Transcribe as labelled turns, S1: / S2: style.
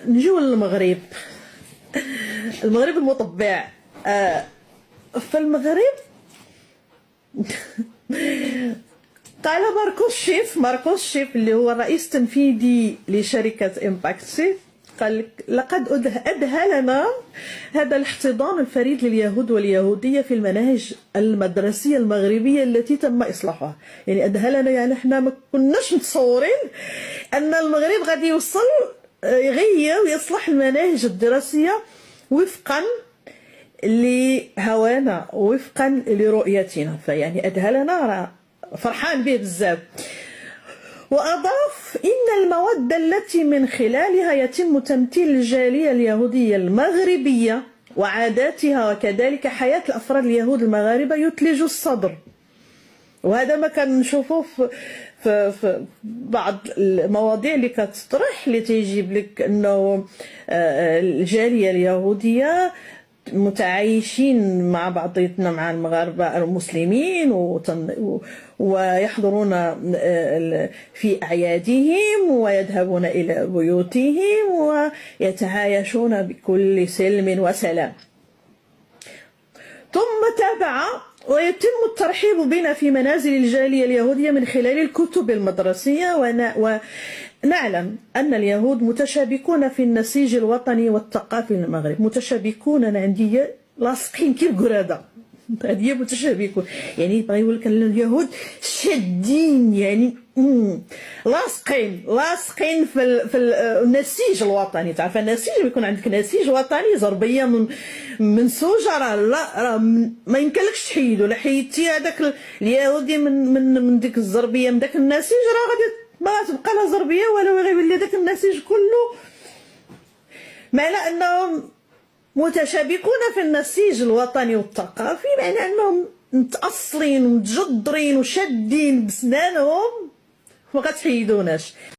S1: نجيو للمغرب. المغرب المطبع. في المغرب قال ماركوس شيف اللي هو الرئيس التنفيذي لشركة إمباكسي، قال لقد أذهلنا هذا الاحتضان الفريد لليهود واليهودية في المناهج المدرسية المغربية التي تم إصلاحها. يعني أذهلنا، يعني احنا ما كناش متصورين أن المغرب غادي يوصل يغير ويصلح المناهج الدراسية وفقا لهوانا وفقا لرؤيتنا. فيعني أذهلنا، فرحان به بزاف. وأضاف إن المواد التي من خلالها يتم تمثيل الجالية اليهودية المغربية وعاداتها وكذلك حياة الأفراد اليهود المغاربة يثلج الصدر. وهذا ما كنشوفوه في بعض المواضيع اللي كتطرح، اللي تيجيب لك انه الجاليه اليهوديه متعايشين مع بعضياتنا مع المغاربه المسلمين ويحضرون في اعيادهم ويذهبون الى بيوتهم ويتعايشون بكل سلم وسلام. ثم تابع: ويتم الترحيب بنا في منازل الجالية اليهودية من خلال الكتب المدرسية، ونعلم أن اليهود متشابكون في النسيج الوطني والثقافي للمغرب. متشابكون، أنا عندي لاصقين كيف قرادة، هذه متشابكون، يعني بغا يقول لك اليهود شادين، يعني لاصقين في النسيج الوطني. تعرف النسيج، يكون عندك نسيج وطني زربيه منسوجه، راه ما يمكنلكش تحيدو. لا حيدتي هذاك اليهودي من ديك الزربيه، من داك النسيج، راه غادي ما تبقى لا زربيه ولا غيولي داك النسيج كله. معنى انهم متشابكون في النسيج الوطني والثقافي، معنى انهم متأصلين ومتجدرين وشادين بسنانهم، ما غتحيدوناش.